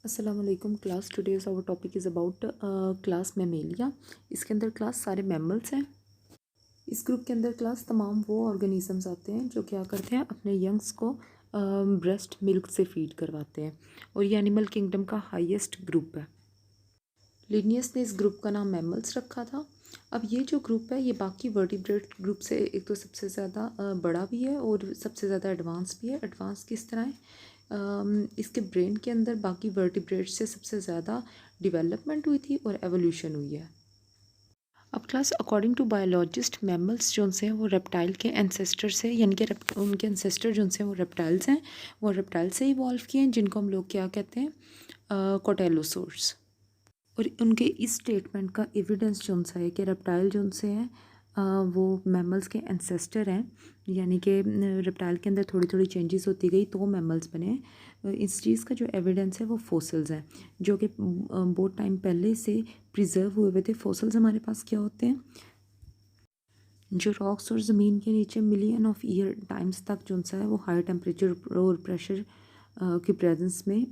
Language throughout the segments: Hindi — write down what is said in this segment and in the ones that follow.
अस्सलाम वालेकुम class. Today's our topic is about class Mammalia. इसके अंदर क्लास सारे मैमल्स हैं। इस ग्रुप के अंदर क्लास तमाम वो ऑर्गेनिजम्स आते हैं जो क्या करते हैं, अपने यंग्स को ब्रेस्ट मिल्क से फीड करवाते हैं, और ये एनिमल किंगडम का हाईएस्ट ग्रुप है। लिनियस ने इस ग्रुप का नाम मैमल्स रखा था। अब ये जो ग्रुप है ये बाकी वर्टिब्रेट ग्रुप से एक तो सबसे ज़्यादा बड़ा भी है और सबसे ज़्यादा एडवांस भी है। एडवांस किस तरह है? इसके ब्रेन के अंदर बाकी वर्टिब्रेट से सबसे ज़्यादा डेवलपमेंट हुई थी और एवोल्यूशन हुई है। अब class according to biologist mammals जो हैं वो रेप्टाइल के एंसेस्टर से, यानी कि उनके एंसेस्टर जो हैं वो रेप्टाइल्स हैं, वो रेप्टाइल से इवॉल्व किए हैं, जिनको हम लोग क्या कहते हैं, कोटेलोसोर्स। और उनके इस स्टेटमेंट का एविडेंस जो सा है कि रेप्टाइल जो से हैं वो मैमल्स के एंसेस्टर हैं, यानी कि रेप्टाइल के अंदर थोड़ी थोड़ी चेंजेस होती गई तो मैमल्स बने। इस चीज़ का जो एविडेंस है वो फोसिल्स हैं, जो कि बहुत टाइम पहले से प्रिजर्व हुए थे। फोसिल्स हमारे पास क्या होते हैं, जो रॉक्स और ज़मीन के नीचे मिलियन ऑफ ईयर टाइम्स तक जो सा है वो हाई टेम्परेचर और प्रेशर की प्रेजेंस में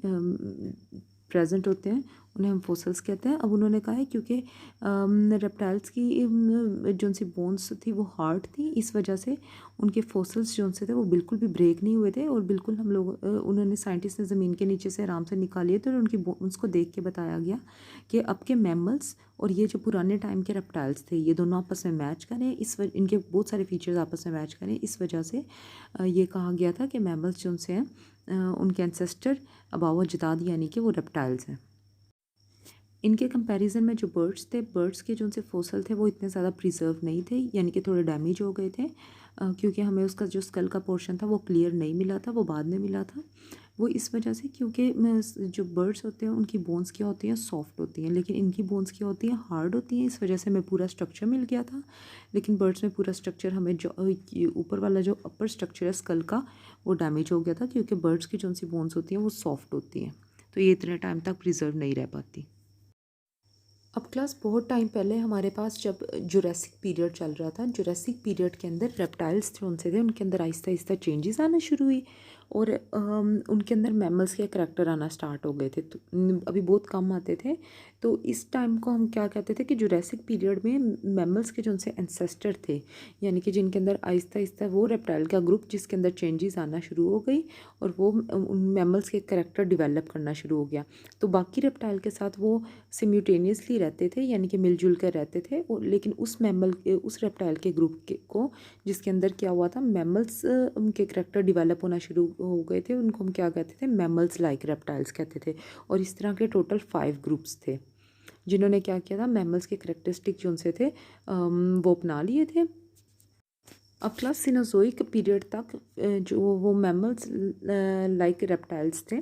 प्रेजेंट होते हैं, उन्हें हम फोसल्स कहते हैं। अब उन्होंने कहा है क्योंकि रेप्टाइल्स की जो सी बोन्स थी वो हार्ड थी, इस वजह से उनके फोसल्स जो से थे वो बिल्कुल भी ब्रेक नहीं हुए थे, और बिल्कुल हम लोग उन्होंने साइंटिस्ट ने ज़मीन के नीचे से आराम से निकाली थे, और उनकी बोन्स को देख के बताया गया कि अब के मैमल्स और ये जो पुराने टाइम के रेप्टाइल्स थे ये दोनों आपस में मैच करें, इनके बहुत सारे फीचर्स आपस में मैच करें, इस वजह से ये कहा गया था कि मैमल्स जो से हैं उनके एंसेस्टर अबाव अजदाद यानी कि वो रेप्टाइल्स हैं। इनके कंपैरिजन में जो बर्ड्स थे, बर्ड्स के जो उनसे फोसल थे वो इतने ज़्यादा प्रिजर्व नहीं थे, यानी कि थोड़े डैमेज हो गए थे, क्योंकि हमें उसका जो स्कल का पोर्शन था वो क्लियर नहीं मिला था, वो बाद में मिला था। वो इस वजह से क्योंकि जो बर्ड्स होते हैं उनकी बोन्स क्या होती हैं, सॉफ्ट होती हैं, लेकिन इनकी बोन्स क्या होती हैं, हार्ड होती हैं, इस वजह से हमें पूरा स्ट्रक्चर मिल गया था। लेकिन बर्ड्स में पूरा स्ट्रक्चर हमें जो ऊपर वाला जो अपर स्ट्रक्चर है स्कल का वो डैमेज हो गया था, क्योंकि बर्ड्स की जो सी बोन्स होती हैं वो सॉफ्ट होती हैं, तो ये इतने टाइम तक प्रिजर्व नहीं रह पाती। अब क्लास बहुत टाइम पहले हमारे पास जब जुरासिक पीरियड चल रहा था, जुरासिक पीरियड के अंदर रेप्टाइल्स जो उनसे थे उनके अंदर आहिस्ता आहिस्ता चेंजेस आना शुरू हुई, और उनके अंदर मैमल्स के करैक्टर आना स्टार्ट हो गए थे। तो अभी बहुत कम आते थे, तो इस टाइम को हम क्या कहते थे कि जुरासिक पीरियड में मैमल्स के जो उनसे एंसेस्टर थे, यानी कि जिनके अंदर आहिस्ता आहिस्ता वो रेप्टाइल का ग्रुप जिसके अंदर चेंजेस आना शुरू हो गई, और वो उन मैमल्स के करैक्टर डिवेलप करना शुरू हो गया। तो बाकी रेप्टाइल के साथ वो सिम्यूटेनियसली रहते थे, यानी कि मिलजुल कर रहते थे, और लेकिन उस रेप्टाइल के ग्रुप को जिसके अंदर क्या हुआ था, मैमल्स उनके करैक्टर डिवेलप होना शुरू हो गए थे, उनको हम क्या कहते थे, मैमल्स लाइक रेप्टाइल्स कहते थे। और इस तरह के टोटल 5 ग्रुप्स थे जिन्होंने क्या किया था, मैमल्स के करैक्टरिस्टिक जो उनसे थे वो अपना लिए थे। अब क्लास सिनोजोइक पीरियड तक जो वो मैमल्स लाइक रेप्टाइल्स थे,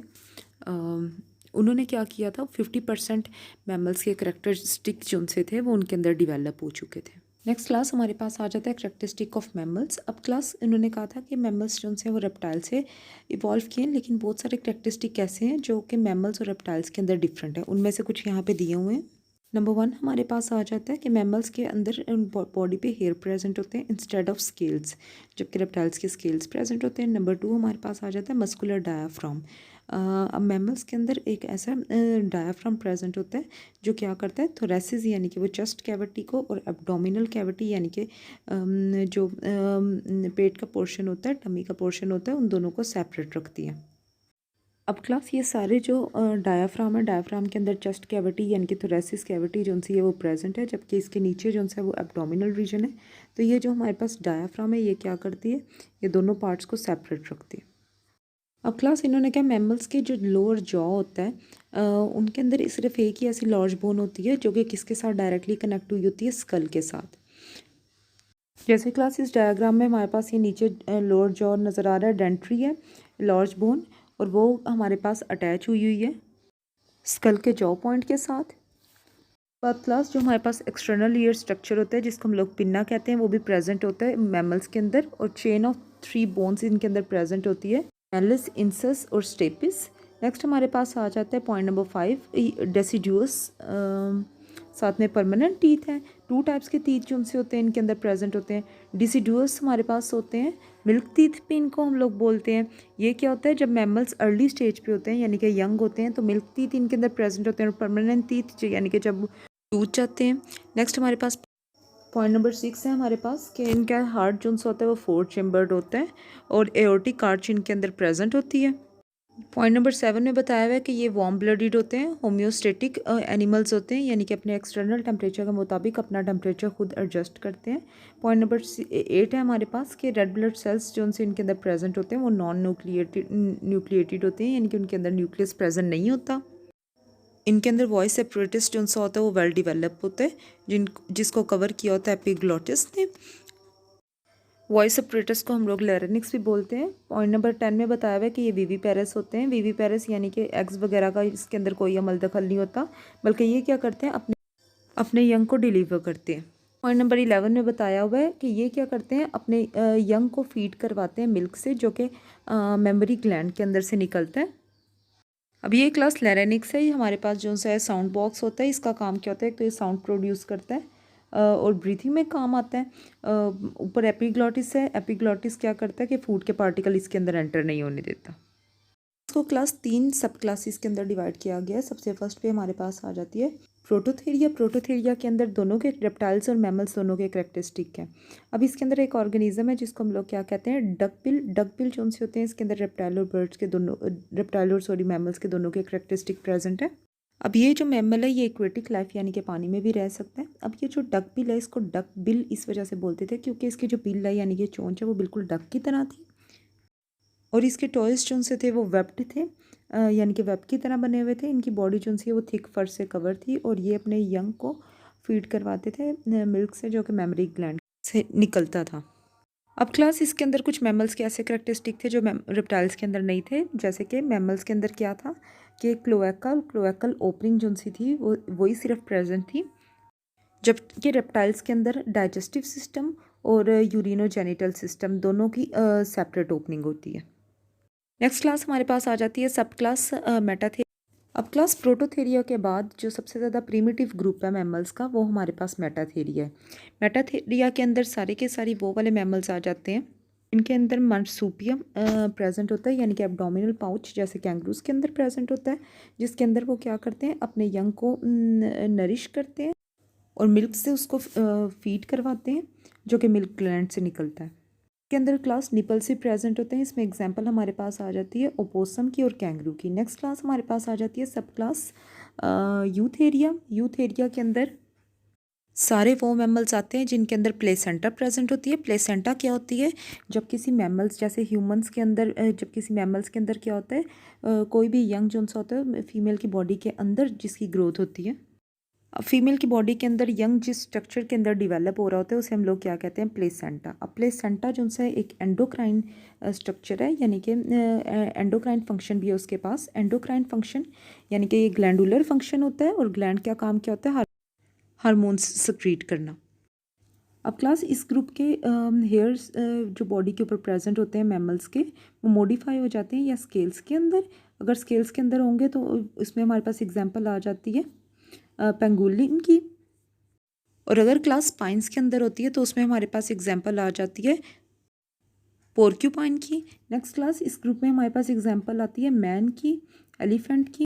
उन्होंने क्या किया था, 50% मैमल्स के करैक्टरिस्टिक जो उनसे थे वो उनके अंदर डिवेलप हो चुके थे। नेक्स्ट क्लास हमारे पास आ जाता है करैक्टरिस्टिक ऑफ मैमल्स। अब क्लास इन्होंने कहा था कि मैमल्स जो हैं वो रेप्टाइल से इवॉल्व किए, लेकिन बहुत सारे करैक्टरिस्टिक ऐसे हैं जो कि मैमल्स और रेप्टाइल्स के अंदर डिफरेंट है, उनमें से कुछ यहाँ पे दिए हुए हैं। नंबर 1 हमारे पास आ जाता है कि मैमल्स के अंदर बॉडी पे हेयर प्रेजेंट होते हैं इंस्टेड ऑफ स्केल्स, जबकि रेप्टाइल्स के स्केल्स प्रेजेंट होते हैं। नंबर 2 हमारे पास आ जाता है मस्कुलर डायाफ्राम। अब मैमल्स के अंदर एक ऐसा डायाफ्राम प्रेजेंट होता है जो क्या करता है, थोरेसिस यानी कि वो चेस्ट कैविटी को, और एब्डोमिनल कैविटी यानी कि जो पेट का पोर्शन होता है, टमी का पोर्शन होता है, उन दोनों को सेपरेट रखती है। अब क्लास ये सारे जो डायाफ्राम है, डायाफ्राम के अंदर चेस्ट कैविटी यानी कि थोरेसिस कैविटी जो सी है वो प्रेजेंट है, जबकि इसके नीचे जो है वो एब्डोमिनल रीजन है। तो ये जो हमारे पास डायाफ्राम है ये क्या करती है, ये दोनों पार्ट्स को सेपरेट रखती है। अब क्लास इन्होंने क्या, मैमल्स के जो लोअर जॉ होता है उनके अंदर सिर्फ एक ही ऐसी लार्ज बोन होती है जो कि किसके साथ डायरेक्टली कनेक्ट हुई होती है, स्कल के साथ। जैसे क्लास इस डायग्राम में हमारे पास ये नीचे लोअर जॉ नज़र आ रहा है, डेंट्री है, लार्ज बोन, और वो हमारे पास अटैच हुई हुई है स्कल के जॉ पॉइंट के साथ। बाद क्लास जो हमारे पास एक्सटर्नल ईयर स्ट्रक्चर होता है जिसको हम लोग पिन्ना कहते हैं, वो भी प्रेजेंट होता है मैमल्स के अंदर, और चेन ऑफ 3 बोन्स इनके अंदर प्रेजेंट होती है, एलिस, इंसस और स्टेपिस। नेक्स्ट हमारे पास आ जाता है पॉइंट नंबर 5, डेसिडुअस साथ में परमानेंट टीथ हैं। 2 टाइप्स के टीथ जो उनसे होते हैं इनके अंदर प्रेजेंट होते हैं। डिसिडुअस हमारे पास होते हैं, मिल्क टीथ भी इनको हम लोग बोलते हैं। ये क्या होता है, जब मैमल्स अर्ली स्टेज पे होते हैं यानी कि यंग होते हैं तो मिल्क टीथ इनके अंदर प्रेजेंट होते हैं, और परमानेंट टीथ यानी कि जब टूट जाते हैं। नेक्स्ट हमारे पास पॉइंट नंबर 6 है हमारे पास कि इनका हार्ट जो होता है वो 4 चेम्बर्ड होता है और एओर्टिक आर्च इनके अंदर प्रेजेंट होती है। पॉइंट नंबर 7 में बताया हुआ है कि ये वार्म ब्लडेड होते हैं, होम्योस्टेटिक एनिमल्स होते हैं, यानी कि अपने एक्सटर्नल टेम्परेचर के मुताबिक अपना टेम्परेचर खुद एडजस्ट करते हैं। पॉइंट नंबर 8 है हमारे पास कि रेड ब्लड सेल्स जो उनसे इनके अंदर प्रेजेंट होते हैं वो नॉन न्यूक्लिएटेड होते हैं, यानी कि उनके अंदर न्यूक्लियस प्रेजेंट नहीं होता। इनके अंदर वॉइस सेपरेटिस जो सा होता है वो वेल डिवेलप होता है, जिसको कवर किया होता है एपिग्लॉटिस ने। वॉइस सेपरेटर्स को हम लोग लैरिंक्स भी बोलते हैं। पॉइंट नंबर 10 में बताया हुआ है कि ये विविपेरस होते हैं। विविपेरस यानी कि एग्स वगैरह का इसके अंदर कोई अमल दखल नहीं होता, बल्कि ये क्या करते हैं, अपने यंग को डिलीवर करते हैं। पॉइंट नंबर 11 में बताया हुआ है कि ये क्या करते हैं, अपने यंग को फीड करवाते हैं मिल्क से, जो कि मेमोरी ग्लैंड के अंदर से निकलता है। अब ये क्लास लैरिंक्स है। ये हमारे पास जो सा है साउंड बॉक्स होता है, इसका काम क्या होता है, तो ये साउंड प्रोड्यूस करता है और ब्रीथिंग में काम आता है। ऊपर एपिग्लॉटिस है। एपिग्लॉटिस क्या करता है कि फूड के पार्टिकल इसके अंदर एंटर नहीं होने देता। इसको क्लास 3 सब क्लासेस के अंदर डिवाइड किया गया है। सबसे फर्स्ट पे हमारे पास आ जाती है प्रोटोथेरिया। प्रोटोथेरिया के अंदर दोनों के रेप्टाइल्स और मैमल्स दोनों के कैरेक्टरिस्टिक हैं। अब इसके अंदर एक ऑर्गेनिज्म है जिसको हम लोग क्या कहते हैं, डकबिल। डकबिल जो से होते हैं इसके अंदर रेप्टाइल और बर्ड्स के दोनों, रेप्टाइल और सॉरी मैमल्स के दोनों के कैरेक्टरिस्टिक प्रेजेंट है। अब ये जो मैमल है ये एक्वेटिक लाइफ यानी कि पानी में भी रह सकता है। अब ये जो डक बिल है इसको डक बिल इस वजह से बोलते थे क्योंकि इसकी जो बिल है यानी कि चोंच है वो बिल्कुल डक की तरह थी, और इसके टॉयज जो से थे वो वेब्ड थे, यानी कि वेब की तरह बने हुए थे। इनकी बॉडी जो सी वो थिक फर से कवर थी, और ये अपने यंग को फीड करवाते थे मिल्क से, जो कि मेमोरी ग्लैंड से निकलता था। अब क्लास इसके अंदर कुछ मैमल्स के ऐसे कैरेक्टरिस्टिक थे जो रेप्टाइल्स के अंदर नहीं थे। जैसे कि मैमल्स के अंदर क्या था कि क्लोएकल ओपनिंग जो सी थी वो वही सिर्फ प्रेजेंट थी, जबकि रेप्टाइल्स के अंदर डाइजेस्टिव सिस्टम और यूरिनोजेनिटल सिस्टम दोनों की सेपरेट ओपनिंग होती है। नेक्स्ट क्लास हमारे पास आ जाती है सब क्लास मेटाथेरिया। अब क्लास प्रोटोथेरिया के बाद जो सबसे ज़्यादा प्रीमिटिव ग्रुप है मैमल्स का वो हमारे पास मेटाथेरिया है। मेटाथेरिया के अंदर सारे के सारी वो वाले मैमल्स आ जाते हैं। इनके अंदर मार्सूपियम प्रेजेंट होता है, यानी कि एब्डोमिनल पाउच जैसे कैंगरूज के अंदर प्रेजेंट होता है, जिसके अंदर वो क्या करते हैं, अपने यंग को नरिश करते हैं और मिल्क से उसको फीड करवाते हैं, जो कि मिल्क ग्लैंड से निकलता है। के अंदर क्लास निपल से प्रेजेंट होते हैं। इसमें एग्जांपल हमारे पास आ जाती है ओपोसम की और कैंगरू की। नेक्स्ट क्लास हमारे पास आ जाती है सब class youth area. Youth area के अंदर सारे वो मैमल्स आते हैं जिनके अंदर प्लेसेंटा प्रेजेंट होती है। प्लेसेंटा क्या होती है, जब किसी मैमल्स जैसे ह्यूमंस के अंदर जब किसी मैमल्स के अंदर क्या होता है, कोई भी यंग जो होता है फीमेल की बॉडी के अंदर जिसकी ग्रोथ होती है, फीमेल की बॉडी के अंदर यंग जिस स्ट्रक्चर के अंदर डेवलप हो रहा होता है उसे हम लोग क्या कहते हैं, प्लेसेंटा। अब प्लेसेंटा जो है एक एंडोक्राइन स्ट्रक्चर है, यानी कि एंडोक्राइन फंक्शन भी है उसके पास। एंडोक्राइन फंक्शन यानी कि ये ग्लैंडुलर फंक्शन होता है, और ग्लैंड क्या काम क्या होता है, हार्मोन्स सिक्रीट करना। अब क्लास इस ग्रुप के हेयर्स जो बॉडी के ऊपर प्रेजेंट होते हैं मैमल्स के, वो मॉडिफाई हो जाते हैं या स्केल्स के अंदर। अगर स्केल्स के अंदर होंगे तो उसमें हमारे पास एग्जाम्पल आ जाती है पेंगुलिन की, और अगर क्लास स्पाइंस के अंदर होती है तो उसमें हमारे पास एग्जांपल आ जाती है पोर्क्यूपाइन की। नेक्स्ट क्लास इस ग्रुप में हमारे पास एग्जांपल आती है मैन की, एलिफेंट की,